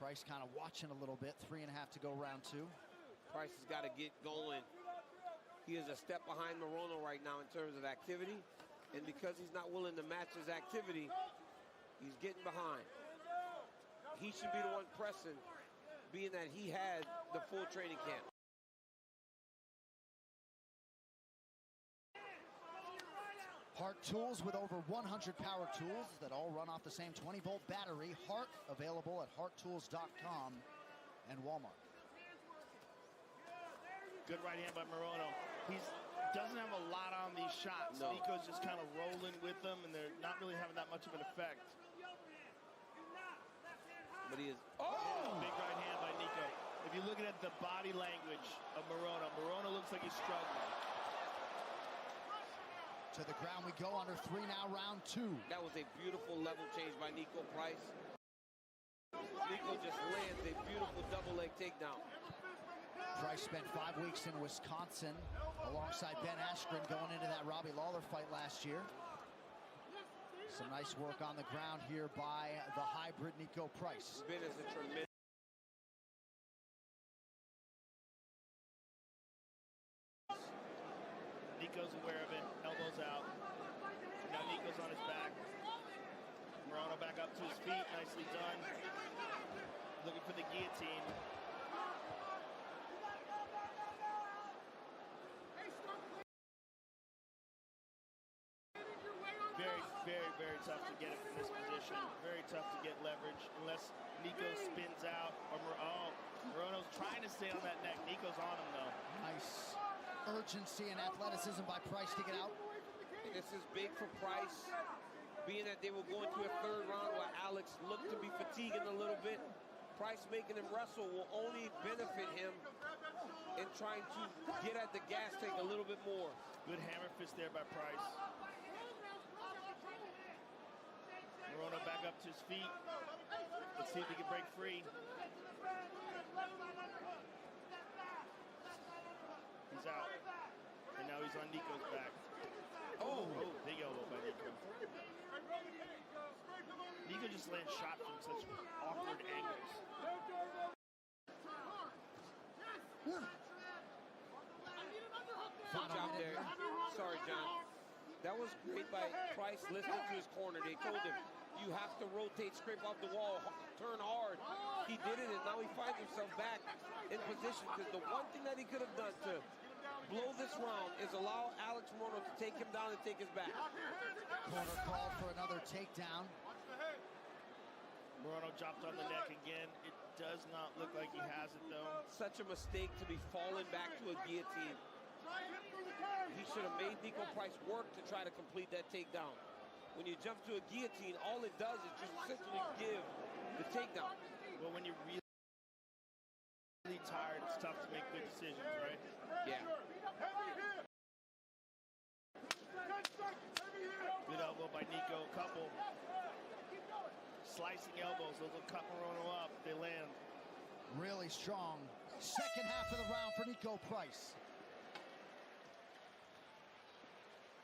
Price kind of watching a little bit. 3.5 to go, round 2. Price has got to get going. He is a step behind Morono right now in terms of activity. And because he's not willing to match his activity, he's getting behind. He should be the one pressing, being that he had the full training camp. Hart Tools, with over 100 power tools that all run off the same 20-volt battery. Hart, available at harttools.com and Walmart. Good right hand by Morono. He doesn't have a lot on these shots. No. Nico's just kind of rolling with them, and they're not really having that much of an effect. But he is... Oh! Big right hand by Nico. If you're looking at the body language of Morono looks like he's struggling. To the ground we go, under 3 now, round 2. That was a beautiful level change by Niko Price. Nico just lands a beautiful double leg takedown. Price spent 5 weeks in Wisconsin alongside Ben Askren going into that Robbie Lawler fight last year. Some nice work on the ground here by the hybrid Niko Price. Ben is a tremendous... Nico's aware of it, elbows out. Now Nico's on his back. Morono back up to his feet, nicely done. Looking for the guillotine. Very, very, very tough to get it from this position. Very tough to get leverage unless Nico spins out. Morono's trying to stay on that neck. Nico's on him though. Nice urgency and athleticism by Price to get out. This is big for Price, being that they were going to a 3rd round where Alex looked to be fatiguing a little bit. Price making him wrestle will only benefit him in trying to get at the gas tank a little bit more. Good hammer fist there by Price. Morono back up to his feet. Let's see if he can break free. He's out. And now he's on Nico's back. Oh, big elbow by Nico. Nico just lands shots from such awkward angles. Good job there. Sorry, John. That was great by Price listening to his corner. They told him, you have to rotate, scrape off the wall, turn hard. He did it, and now he finds himself back in position. Because the one thing that he could have done to blow this round is allow Alex Morono to take him down and take his back. Corner called for another takedown. Morono dropped on the neck again. It does not look like he has it, though. Such a mistake to be falling back to a guillotine. He should have made Niko Price work to try to complete that takedown. When you jump to a guillotine, all it does is just essentially give the takedown. Well, when you're really tired, it's tough to make good decisions, right? Yeah. Good elbow by Nico. Couple slicing elbows. Those will cut Morono up. They land. Really strong. Second half of the round for Niko Price.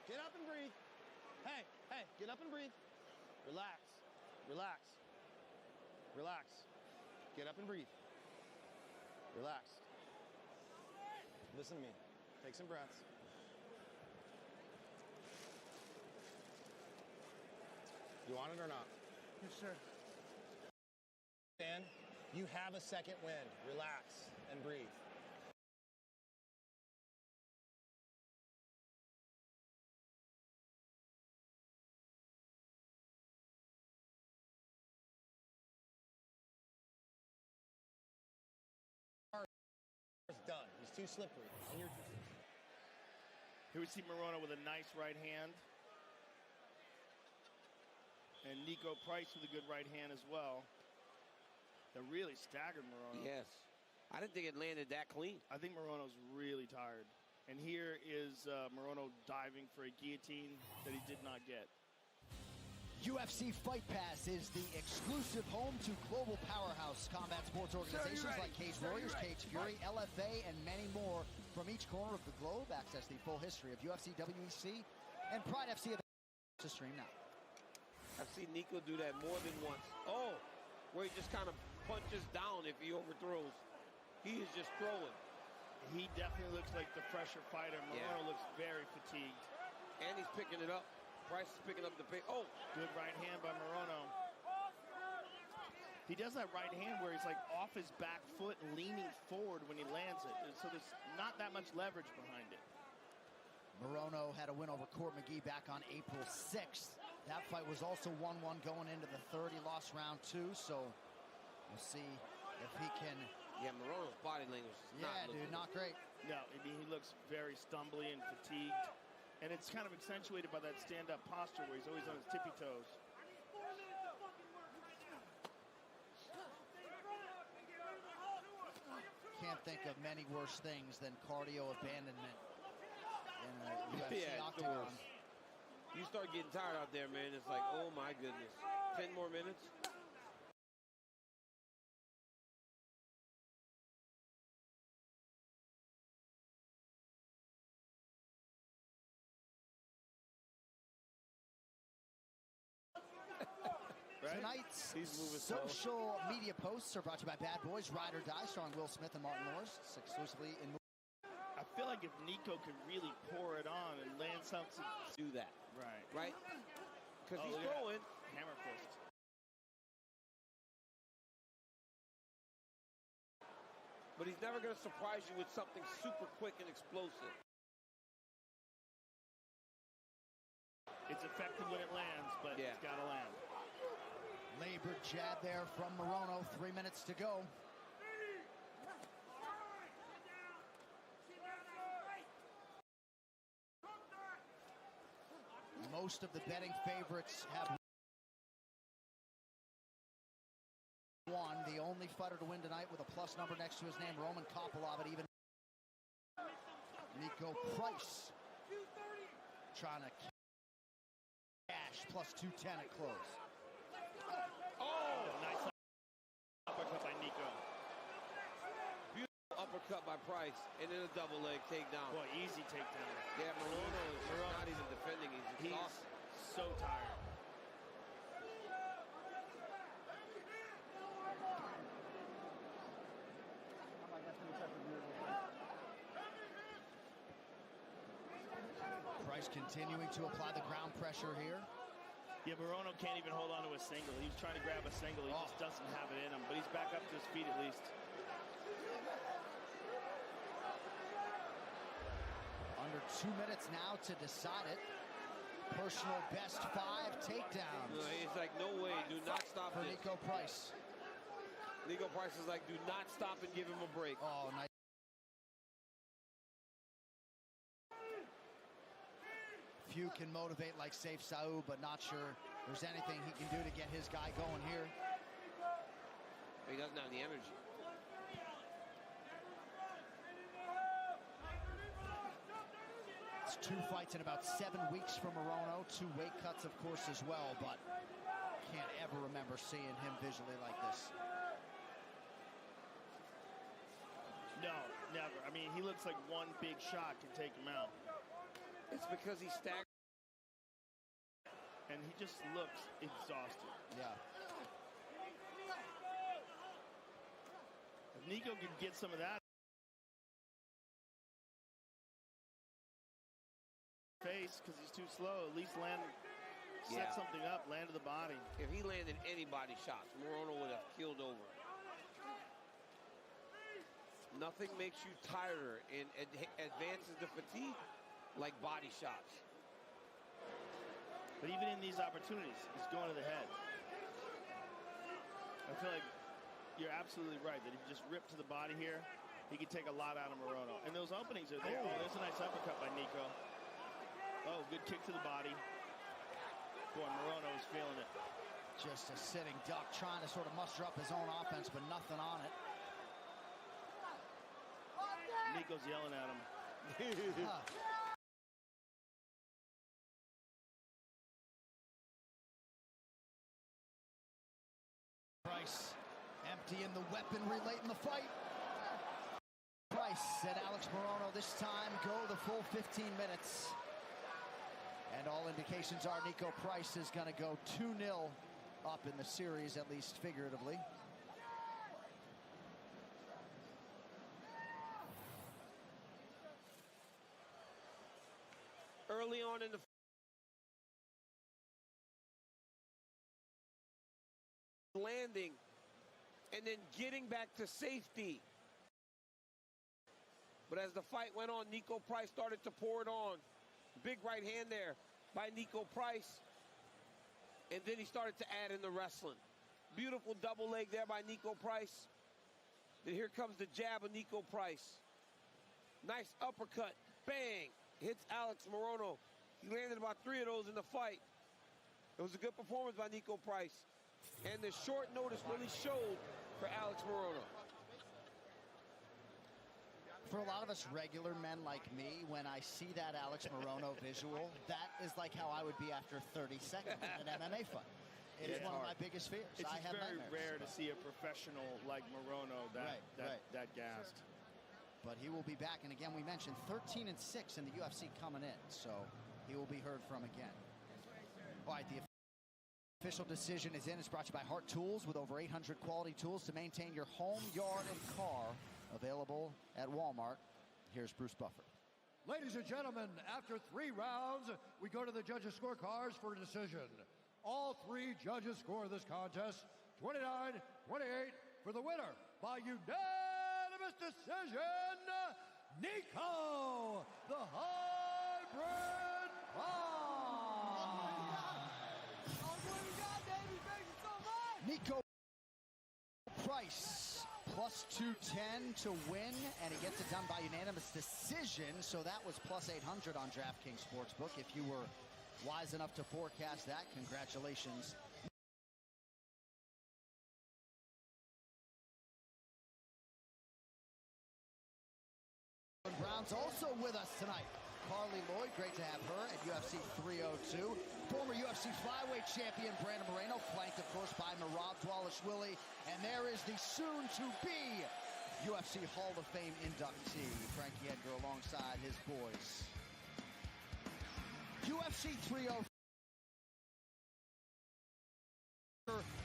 Get up and breathe. Hey, get up and breathe. Relax, relax, relax. Get up and breathe. Relax. Listen to me. Take some breaths. You want it or not? Yes, sir. Dan, you have a second wind. Relax and breathe. It's done. He's too slippery. And you're... Here we see Morono with a nice right hand. And Niko Price with a good right hand as well. That really staggered Morono. Yes. I didn't think it landed that clean. I think Morono's really tired. And here is Morono diving for a guillotine that he did not get. UFC Fight Pass is the exclusive home to global powerhouse combat sports organizations like Cage Warriors, Cage Fury, LFA, and many more from each corner of the globe. Access the full history of UFC, WEC, and Pride FC to stream now. I've seen Nico do that more than once. Oh, where he just kind of punches down if he overthrows. He is just throwing. He definitely looks like the fresher fighter. Morono looks very fatigued. And he's picking it up. Price is picking up the pace. Oh! Good right hand by Morono. He does that right hand where he's like off his back foot and leaning forward when he lands it. And so there's not that much leverage behind it. Morono had a win over Court McGee back on April 6th. That fight was also 1-1 going into the third. He lost round 2, so we'll see if he can... Yeah, Morono's body language is not great. No, I mean, he looks very stumbly and fatigued. And it's kind of accentuated by that stand-up posture where he's always on his tippy toes. Can't think of many worse things than cardio abandonment in a UFC octagon. You start getting tired out there, man. It's like, oh my goodness. 10 more minutes? Tonight's social media posts are brought to you by Bad Boys, Ride or Die, starring Will Smith and Martin Lawrence, exclusively in... I feel like if Nico could really pour it on and land something... Do that. Right? Because he's throwing. Hammer fist. But he's never going to surprise you with something super quick and explosive. It's effective when it lands, but it's got to land. Labored jab there from Morono. 3 minutes to go. Most of the betting favorites have won. The only fighter to win tonight with a plus number next to his name, Roman Kopylov, at even. Nico Price trying to cash plus 210 at close. Oh, nice uppercut by Nico. Beautiful uppercut by Price, and then a double leg takedown. Boy, easy takedown. Yeah, Morono is not even defending. He's exhausted. So tired. Price continuing to apply the ground pressure here. Yeah, Morono can't even hold on to a single. He was trying to grab a single. He just doesn't have it in him. But he's back up to his feet at least. Under 2 minutes now to decide it. Personal best 5 takedowns. No, he's like, no way. Do not stop for this. Nico Price. Nico Price is like, do not stop and give him a break. Oh, nice. Few can motivate like Safe Saud, but not sure there's anything he can do to get his guy going here. He doesn't have the energy. It's 2 fights in about 7 weeks for Morono. 2 weight cuts, of course, as well, but can't ever remember seeing him visually like this. No, never. I mean, he looks like one big shot can take him out. It's because he's staggered. And he just looks exhausted. Yeah. If Nico could get some of that face because he's too slow, at least set something up, land to the body. If he landed any body shots, Morono would have killed over. Nothing makes you tireder and advances the fatigue like body shots. But even in these opportunities, he's going to the head. I feel like you're absolutely right that if you just rip to the body here, he could take a lot out of Morono. And those openings are there. Oh, there's a nice uppercut by Nico. Oh, good kick to the body. Boy, Morono is feeling it. Just a sitting duck trying to sort of muster up his own offense, but nothing on it. Nico's yelling at him. Price emptying the weaponry late in the fight. Price said Alex Morono this time go the full 15 minutes. And all indications are Nico Price is going to go 2-0 up in the series, at least figuratively. Early on in the landing and then getting back to safety. But as the fight went on, Niko Price started to pour it on. Big right hand there by Niko Price. And then he started to add in the wrestling. Beautiful double leg there by Niko Price. Then here comes the jab of Niko Price. Nice uppercut. Bang. Hits Alex Morono. He landed about 3 of those in the fight. It was a good performance by Niko Price. And the short notice really showed for Alex Morono. For a lot of us regular men like me, when I see that Alex Morono visual, that is like how I would be after 30 seconds in an MMA fight. It is one of my biggest fears. It's I have very nightmares. rare to see a professional like Morono that gassed. But he will be back, and again, we mentioned 13-6 in the UFC coming in, so he will be heard from again. All right, the official decision is in. It's brought to you by Hart Tools, with over 800 quality tools to maintain your home, yard, and car. Available at Walmart. Here's Bruce Buffer. Ladies and gentlemen, after 3 rounds, we go to the judges' scorecards for a decision. All 3 judges score this contest 29-28 for the winner by unanimous decision, Niko, the Hybrid Niko Price plus 210 to win, and he gets it done by unanimous decision. So that was plus 800 on DraftKings Sportsbook. If you were wise enough to forecast that, congratulations. Brown's also with us tonight. Carly Lloyd, great to have her at UFC 302. Former UFC flyweight champion Brandon Moreno, flanked, of course, by Merab Dvalishvili. And there is the soon-to-be UFC Hall of Fame inductee, Frankie Edgar, alongside his boys. UFC 304.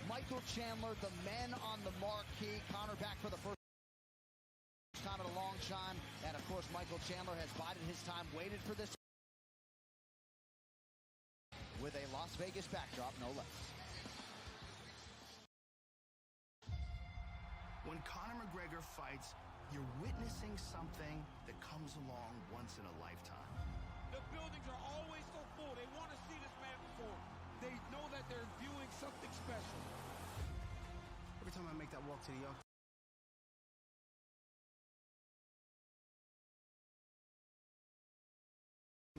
Michael Chandler, the men on the marquee. Conor back for the first time at a long time, and of course Michael Chandler has bided his time, waited for this with a Las Vegas backdrop, no less. When Conor McGregor fights, you're witnessing something that comes along once in a lifetime. The buildings are always so full. They want to see this man perform. They know that they're viewing something special. Every time I make that walk to the octagon,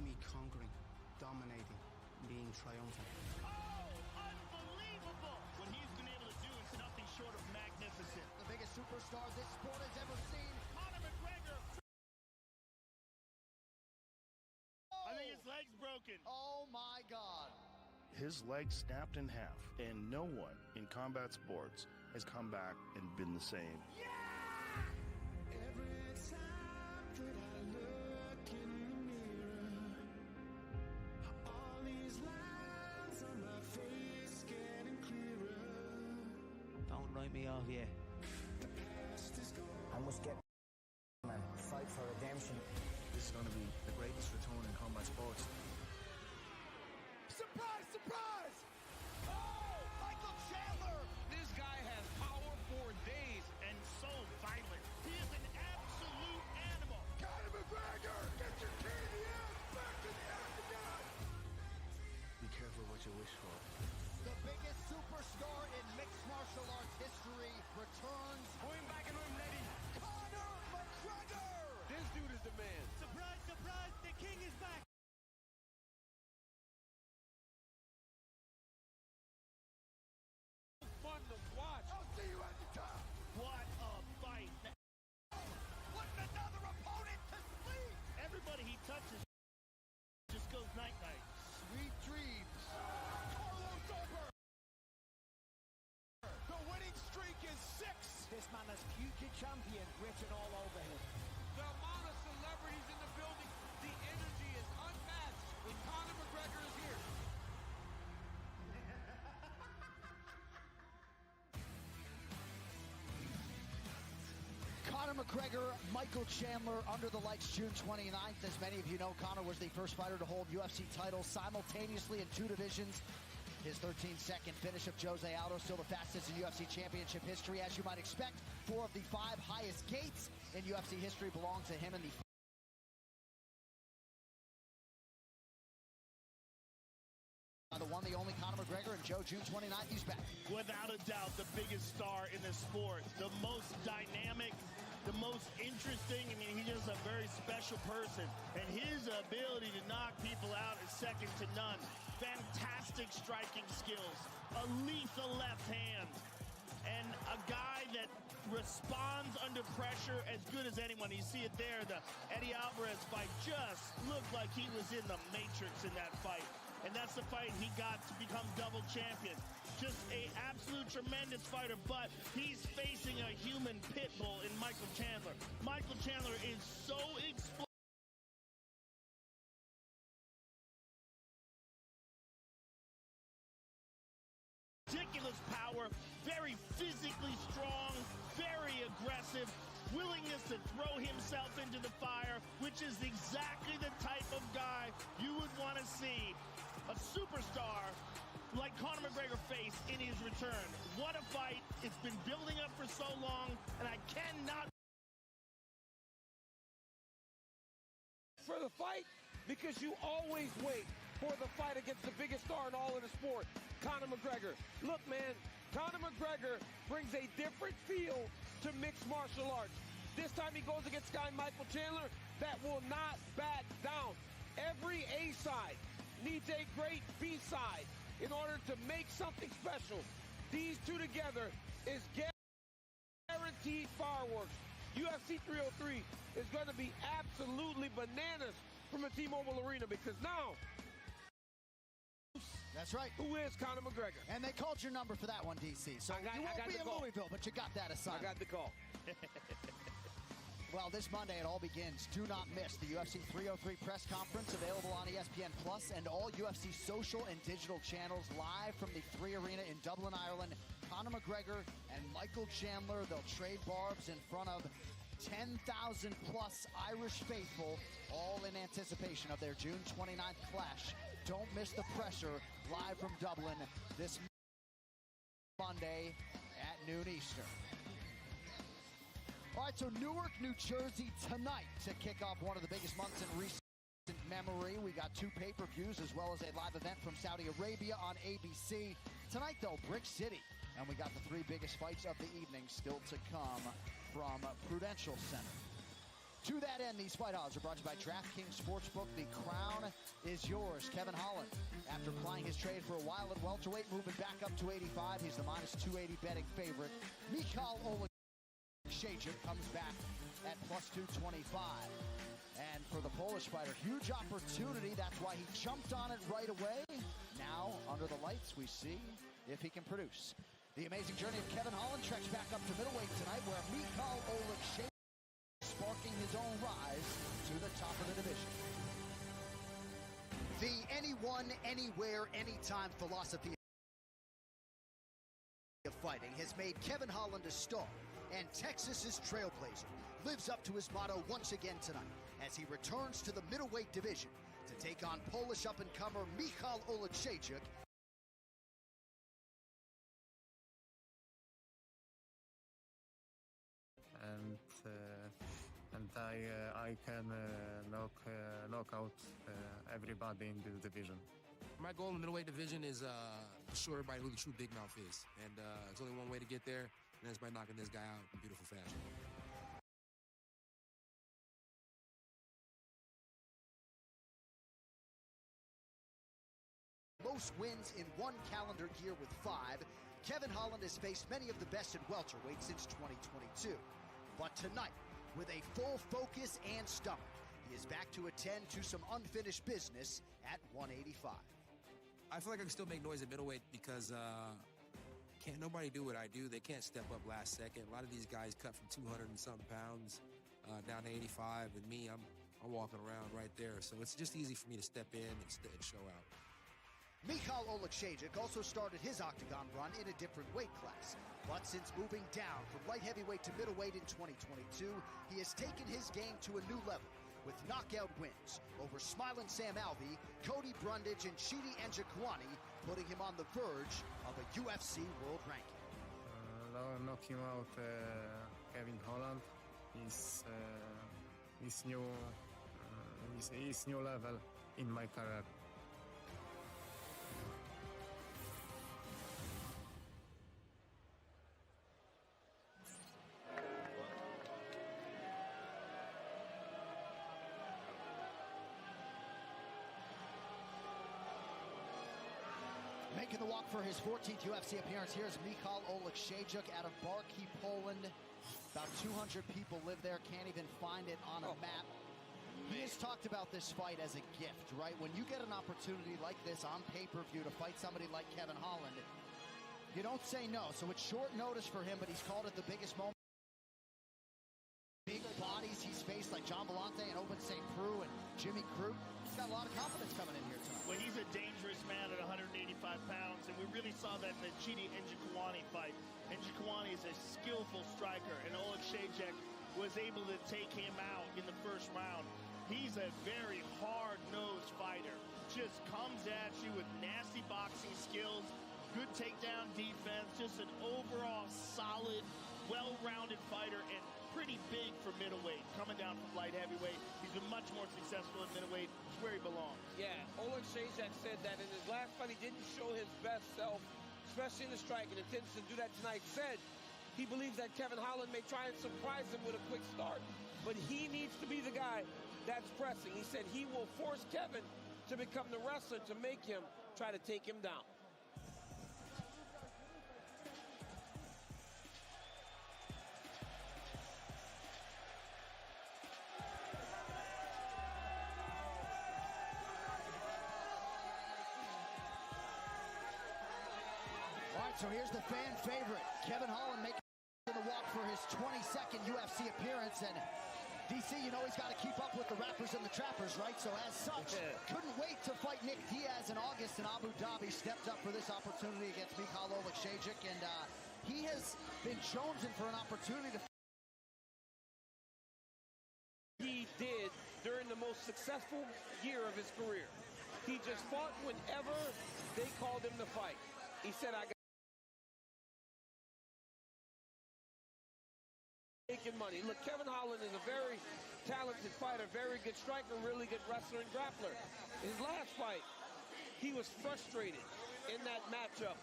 me conquering, dominating, being triumphant. Oh, unbelievable! What he's been able to do is nothing short of magnificent. The biggest superstar this sport has ever seen. Conor McGregor. I think his leg's broken. Oh my God. His leg snapped in half, and no one in combat sports has come back and been the same. Don't write me off yet. I must get man, fight for redemption. This is going to be the greatest return in combat sports. Surprise, surprise! Oh, Michael Chandler! This guy has power for days. And so violent. He is an absolute animal. Conor McGregor, get your KDM back to the octagon! Be careful what you wish for. The biggest superstar in mixed martial arts history returns. Going back in room, lady. Conor McGregor! This dude is the man. Surprise, surprise, the king is back. Fun to watch. I'll see you at the top! What a fight. Putting another opponent to sleep! Everybody he touches just goes night-night. Sweet dreams. Carlos over. The winning streak is 6! This man has future champion written all over him. The amount of celebrities in the building, the energy is unmatched when Conor McGregor is here. McGregor, Michael Chandler under the lights June 29th. As many of you know, Conor was the first fighter to hold UFC titles simultaneously in 2 divisions. His 13-second finish of Jose Aldo, still the fastest in UFC championship history. As you might expect, 4 of the 5 highest gates in UFC history belong to him in the the one, the only Conor McGregor, and Joe, June 29th, he's back. Without a doubt, the biggest star in the sport, the most dynamic, the most interesting. I mean, he's just a very special person, and his ability to knock people out is second to none. Fantastic striking skills, a lethal left hand, and a guy that responds under pressure as good as anyone. You see it there, the Eddie Alvarez fight just looked like he was in the Matrix in that fight. And that's the fight he got to become double champion. Just a absolute tremendous fighter, but he's facing a human pit bull in Michael Chandler. Michael Chandler is so explosive. Ridiculous power, very physically strong, very aggressive, willingness to throw himself into the fire, which is exactly the type of guy you would want to see a superstar like Conor McGregor face in his return. What a fight. It's been building up for so long, and I cannot for the fight, because you always wait for the fight against the biggest star in all of the sport, Conor McGregor. Look, man, Conor McGregor brings a different feel to mixed martial arts. This time he goes against guy Michael Chandler that will not back down. Every A side needs a great B side in order to make something special. These two together is guaranteed fireworks. UFC 303 is going to be absolutely bananas from the T-Mobile Arena, because now, that's right. Who is Conor McGregor? And they called your number for that one, DC. So you won't be in Louisville, but you got that assignment. I got the call. Well, this Monday it all begins. Do not miss the UFC 303 press conference, available on ESPN Plus and all UFC social and digital channels, live from the 3 Arena in Dublin, Ireland. Conor McGregor and Michael Chandler, they'll trade barbs in front of 10,000 plus Irish faithful, all in anticipation of their June 29th clash. Don't miss the pressure, live from Dublin this Monday at noon Eastern. All right, so Newark, New Jersey tonight to kick off one of the biggest months in recent memory. We got 2 pay-per-views as well as a live event from Saudi Arabia on ABC. Tonight, though, Brick City. And we got the 3 biggest fights of the evening still to come from Prudential Center. To that end, these fight odds are brought to you by DraftKings Sportsbook. The crown is yours. Kevin Holland, after plying his trade for a while at welterweight, moving back up to 85. He's the minus 280 betting favorite. Michal Oleksiejczuk comes back at plus 225. And for the Polish fighter, huge opportunity. That's why he jumped on it right away. Now, under the lights, we see if he can produce. The amazing journey of Kevin Holland treks back up to middleweight tonight, where Michal Oleksiejczuk sparking his own rise to the top of the division. The anyone, anywhere, anytime philosophy of fighting has made Kevin Holland a star, and Texas's trailblazer lives up to his motto once again tonight as he returns to the middleweight division to take on Polish up-and-comer Michal Oleksiejczuk. And I can knock out everybody in this division. My goal in the middleweight division is to show everybody who the true big mouth is, and there's only one way to get there, and that's by knocking this guy out in beautiful fashion. Most wins in one calendar year with 5. Kevin Holland has faced many of the best at welterweight since 2022. But tonight, with a full focus and stomach, he is back to attend to some unfinished business at 185. I feel like I can still make noise at middleweight because can't nobody do what I do. They can't step up last second. A lot of these guys cut from 200 and something pounds down to 85. With me, I'm walking around right there. So it's just easy for me to step in and show out. Michal Oleksiejczuk also started his octagon run in a different weight class. But since moving down from light heavyweight to middleweight in 2022, he has taken his game to a new level with knockout wins over Smiling Sam Alvey, Cody Brundage, and Chidi Njokuani, putting him on the verge of a UFC world ranking. Knocking out Kevin Holland is new level in my career. Making the walk for his 14th UFC appearance, here's Michal Oleksiejczuk out of Barki, Poland. About 200 people live there, can't even find it on a map. He has talked about this fight as a gift, right? When you get an opportunity like this on pay-per-view to fight somebody like Kevin Holland, you don't say no. So it's short notice for him, but he's called it the biggest moment. Big bodies he's faced like John Vellante and Open St. Preux and Jimmy Crute. He's got a lot of confidence coming in here tonight. Well, he's a dangerous man at 185 pounds, and we really saw that in the Chidi Njokuani fight. Njokuani is a skillful striker, and Oleksiejczuk was able to take him out in the first round. He's a very hard-nosed fighter. Just comes at you with nasty boxing skills, good takedown defense, just an overall solid, well-rounded fighter, and pretty big for middleweight. Coming down from light heavyweight, he's been much more successful in middleweight. It's where he belongs. Yeah, Oleksiejczuk said that in his last fight he didn't show his best self, especially in the striking. Intends to do that tonight. Said he believes that Kevin Holland may try and surprise him with a quick start, but he needs to be the guy that's pressing. He said he will force Kevin to become the wrestler to make him try to take him down. All right, so here's the fan favorite, Kevin Holland, making the walk for his 22nd UFC appearance. And DC, you know he's got to keep up with the rappers and the trappers, right? So as such, couldn't wait to fight Nick Diaz in August in Abu Dhabi. Stepped up for this opportunity against Michal Oleksiejczuk, and he has been chosen for an opportunity to. He did during the most successful year of his career. He just fought whenever they called him to fight. He said, I got making money. Look, Kevin Holland is a very talented fighter, very good striker, really good wrestler and grappler. His last fight, he was frustrated in that matchup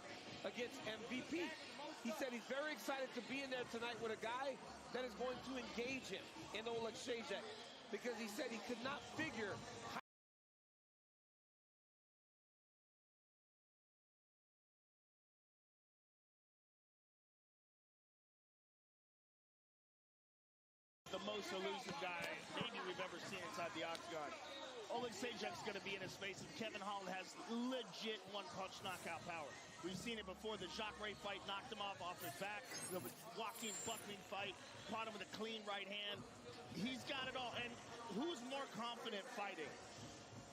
against MVP. He said he's very excited to be in there tonight with a guy that is going to engage him in Oleksiejczuk, because he said he could not figure how the most elusive guy maybe we've ever seen inside the octagon. Oleksiejczuk's going to be in his face, and Kevin Holland has legit one-punch knockout power. We've seen it before. The Jacare fight knocked him off his back. The Joaquin Buckley fight caught him with a clean right hand. He's got it all. And who's more confident fighting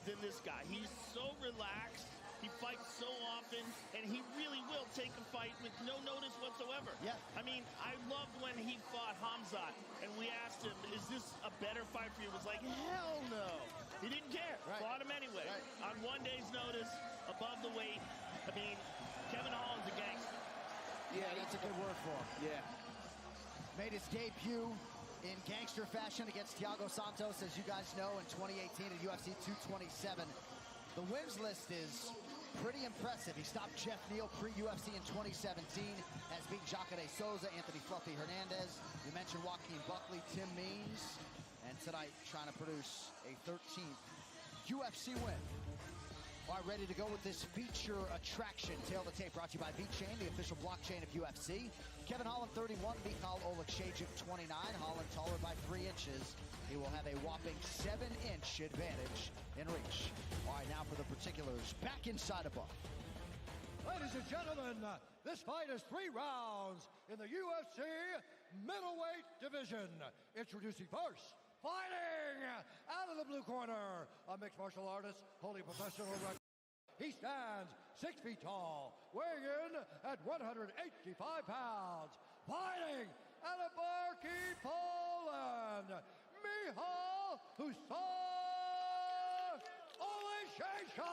than this guy? He's so relaxed. He fights so often, and he really will take a fight with no notice whatsoever. Yeah. I mean, I loved when he fought Hamzat, and we asked him, is this a better fight for you? He was like, hell no. He didn't care. Right. Fought him anyway. Right. On one day's notice, above the weight. I mean, Kevin Holland's a gangster. Yeah, that's a good word for him. Yeah. Made his debut in gangster fashion against Thiago Santos, as you guys know, in 2018 at UFC 227. The wins list is pretty impressive. He stopped Jeff Neal pre-UFC in 2017, has beat Jacare Souza, Anthony Fluffy Hernandez. You mentioned Joaquin Buckley, Tim Means, and tonight trying to produce a 13th UFC win. All right, ready to go with this feature attraction. Tail the tape brought to you by VeChain, the official blockchain of UFC. Kevin Holland 31, Michal Oleksiejczuk 29. Holland taller by 3 inches. He will have a whopping 7-inch advantage in reach. All right, now for the particulars. Back inside a buff. Ladies and gentlemen, this fight is 3 rounds in the UFC middleweight division. Introducing first, fighting out of the blue corner, a mixed martial artist, holding professional record He stands 6 feet tall, weighing in at 185 pounds. Fighting out of Barki, Poland, Michal Hussar Oleksiejczuk.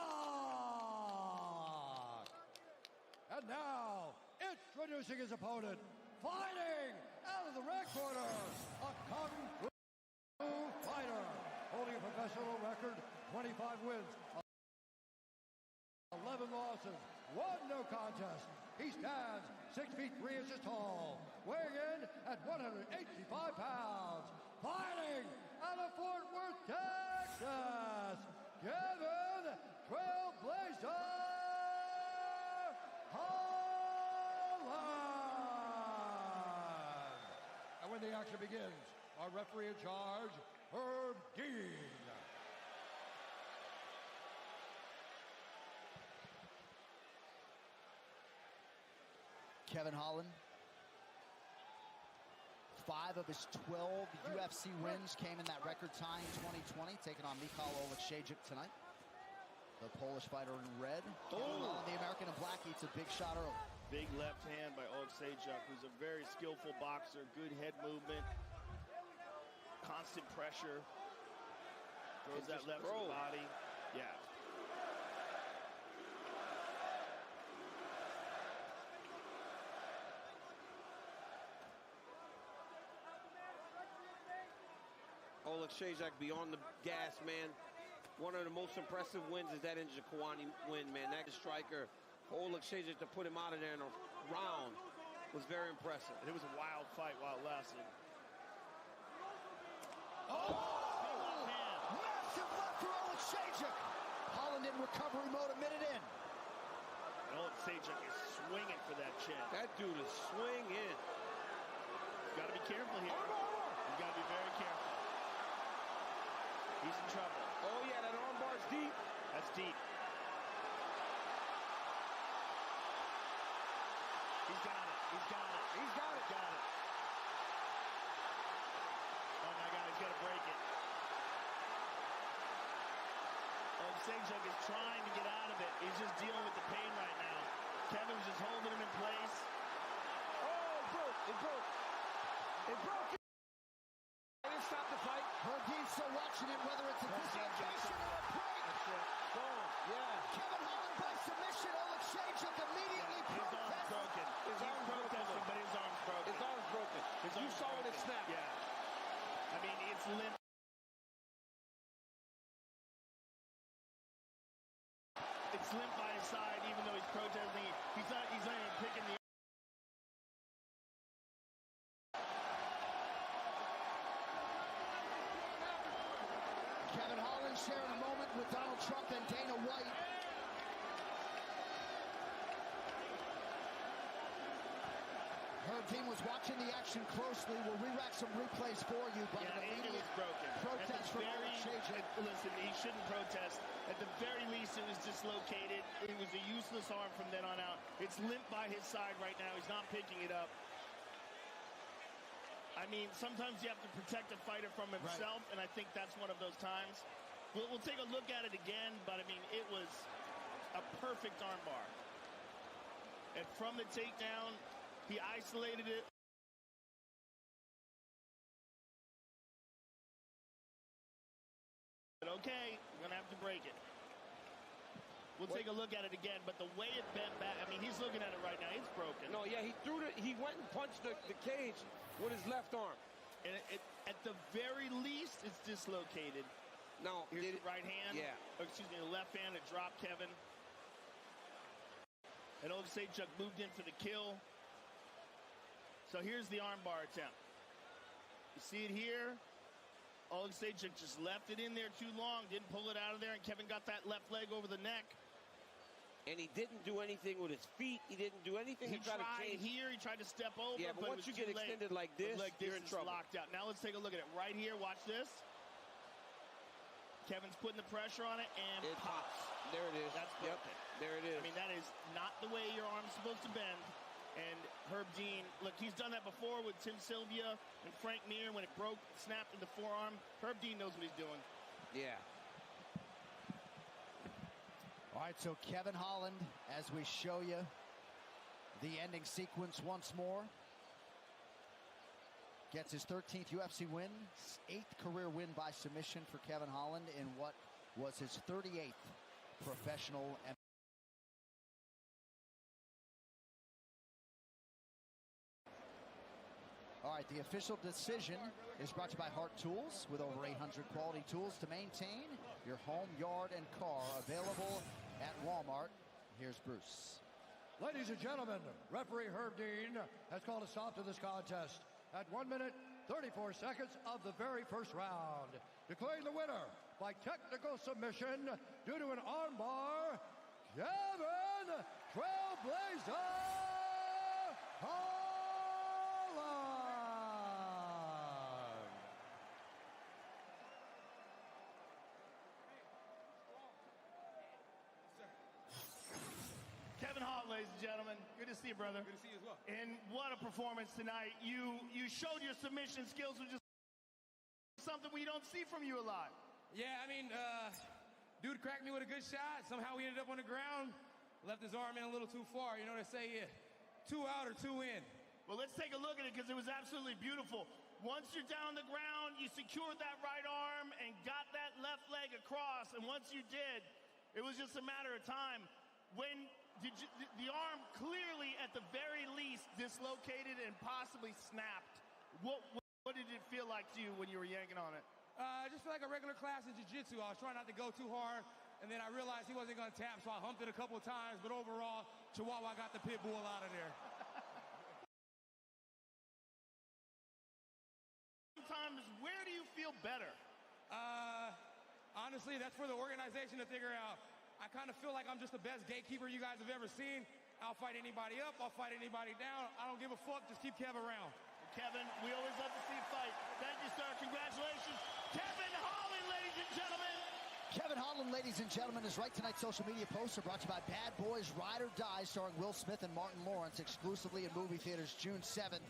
And now, introducing his opponent, fighting out of the red corner, a Kung Fu fighter, holding a professional record, 25 wins, 11 losses, 1 no contest. He stands 6 feet 3 inches tall, weighing in at 185 pounds, fighting out of Fort Worth, Texas, Kevin Trailblazer Holland. And when the action begins, our referee in charge, Herb Dean. Kevin Holland, 5 of his 12 UFC wins came in that record-tying 2020, taking on Michal Oleksiejczuk tonight. The Polish fighter in red. Kevin Holland, the American in black, eats a big shot early. Big left hand by Oleksiejczuk, who's a very skillful boxer, good head movement, constant pressure. Throws that left to the body. Yeah. Oleksiejczuk beyond the gas, man. One of the most impressive wins is that Njokuani win, man. That striker, Oleksiejczuk, to put him out of there in a round was very impressive. And it was a wild fight while it lasted. Massive left for Oleksiejczuk. Holland in recovery mode a minute in. And Oleksiejczuk is swinging for that chin. That dude is swinging. Got to be careful here. You got to be very careful. He's in trouble. Oh, yeah, that arm bar's deep. That's deep. He's got it. He's got it. He's got it. Got it. Oh, my God, he's got to break it. Oleksiejczuk is trying to get out of it. He's just dealing with the pain right now. Kevin's just holding him in place. Oh, it broke. It broke. It broke. They didn't stop the fight. Herb Dean's still watching it, whether it's a dislocation or a break. That's it. Boom. Yeah. Kevin Holland by submission. Oleksiejczuk immediately His arm's broken. His arm's protesting, but his arm's broken. His arm's broken. You saw when it snapped. Yeah. I mean, it's limp. It's limp by his side, even though he's protesting. He's not even picking the. Kevin Holland sharing a moment with Donald Trump and Dana White. Herb Dean was watching the action closely. We'll re-rack some replays for you, but an it immediate was broken. protest from Oleksiejczuk. Listen, he shouldn't protest. At the very least, it was dislocated. It was a useless arm from then on out. It's limp by his side right now. He's not picking it up. I mean, sometimes you have to protect a fighter from himself, and I think that's one of those times. We'll take a look at it again, but, I mean, it was a perfect armbar. And from the takedown, he isolated it. But okay, we're going to have to break it. We'll take a look at it again, but the way it bent back, I mean, he's looking at it right now. It's broken. No, yeah, he threw it. He went and punched the cage with his left arm. And at the very least, it's dislocated. No, Here's the right hand. Yeah. Or excuse me, the left hand that dropped Kevin. And Oleksiejczuk moved in for the kill. So here's the armbar attempt. You see it here. Oleksiejczuk just left it in there too long, didn't pull it out of there, and Kevin got that left leg over the neck. And he didn't do anything with his feet. He didn't do anything. He tried to change. here. He tried to step over. Yeah, but once you get extended like this, you're in trouble. Locked out. Now let's take a look at it. Right here, watch this. Kevin's putting the pressure on it, and it pops. There it is. That's broken. There it is. I mean, that is not the way your arm's supposed to bend. And Herb Dean, look, he's done that before with Tim Sylvia and Frank Mir when it broke, snapped in the forearm. Herb Dean knows what he's doing. Yeah. All right, so Kevin Holland, as we show you the ending sequence once more, gets his 13th UFC win, 8th career win by submission for Kevin Holland in what was his 38th professional MMA. All right, the official decision is brought to you by Hart Tools, with over 800 quality tools to maintain your home, yard, and car, available at Walmart. Here's Bruce. Ladies and gentlemen, referee Herb Dean has called a stop to this contest at 1 minute, 34 seconds of the very first round, declaring the winner by technical submission due to an armbar, Kevin Trailblazer Holland. Kevin Holland, ladies and gentlemen. Good to see you, brother. Good to see you as well. And what a performance tonight. You showed your submission skills, which is something we don't see from you a lot. Yeah, I mean, dude cracked me with a good shot. Somehow we ended up on the ground. Left his arm in a little too far. You know what they say, yeah, 2 out or 2 in. Well, let's take a look at it because it was absolutely beautiful. Once you're down on the ground, you secured that right arm and got that left leg across. And once you did, it was just a matter of time. When the arm clearly, at the very least, dislocated and possibly snapped. What did it feel like to you when you were yanking on it? I just feel like a regular class in jiu-jitsu. I was trying not to go too hard, and then I realized he wasn't going to tap, so I humped it a couple of times. But overall, Chihuahua got the pit bull out of there. Sometimes, where do you feel better? Honestly, that's for the organization to figure out. I kind of feel like I'm just the best gatekeeper you guys have ever seen. I'll fight anybody up. I'll fight anybody down. I don't give a fuck. Just keep Kev around. Kevin, we always love to see you fight. Thank you, sir. Congratulations. Kevin Holland, ladies and gentlemen. Kevin Holland, ladies and gentlemen, is Right Tonight's social media posts are brought to you by Bad Boys Ride or Die, starring Will Smith and Martin Lawrence, exclusively in movie theaters June 7th.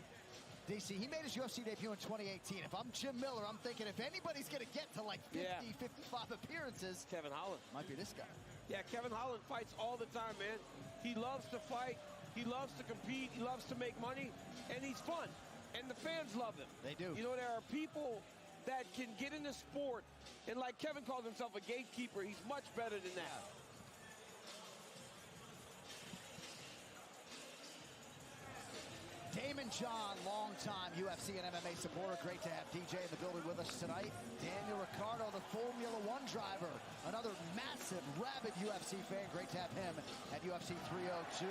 DC, he made his UFC debut in 2018. If I'm Jim Miller, I'm thinking if anybody's going to get to like 50, 55 appearances, Kevin Holland might be this guy. Yeah, Kevin Holland fights all the time, man. He loves to fight. He loves to compete. He loves to make money. And he's fun. And the fans love him. They do. You know, there are people that can get in the sport. And like Kevin calls himself a gatekeeper, he's much better than that. Damon John, longtime UFC and MMA supporter. Great to have DJ in the building with us tonight. Daniel Ricciardo, the Formula One driver. Another massive, rabid UFC fan. Great to have him at UFC 302.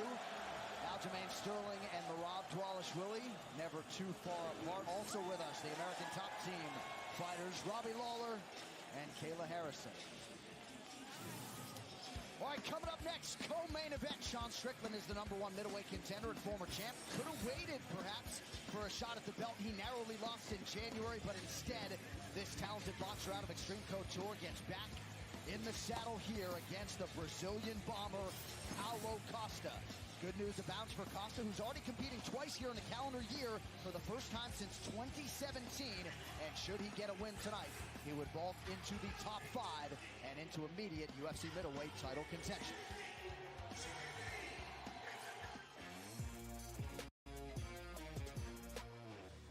Aljamain Sterling and Merab Dvalishvili, never too far apart. Also with us, the American top team fighters, Robbie Lawler and Kayla Harrison. All right, coming up next, co-main event. Sean Strickland is the #1 middleweight contender and former champ. Could have waited, perhaps, for a shot at the belt. He narrowly lost in January, but instead, this talented boxer out of Extreme Couture gets back in the saddle here against the Brazilian bomber, Paulo Costa. Good news abounds for Costa, who's already competing twice here in the calendar year for the first time since 2017. And should he get a win tonight, he would vault into the top 5 and into immediate UFC middleweight title contention.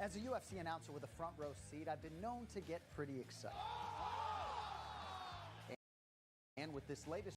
As a UFC announcer with a front row seat, I've been known to get pretty excited. And with this latest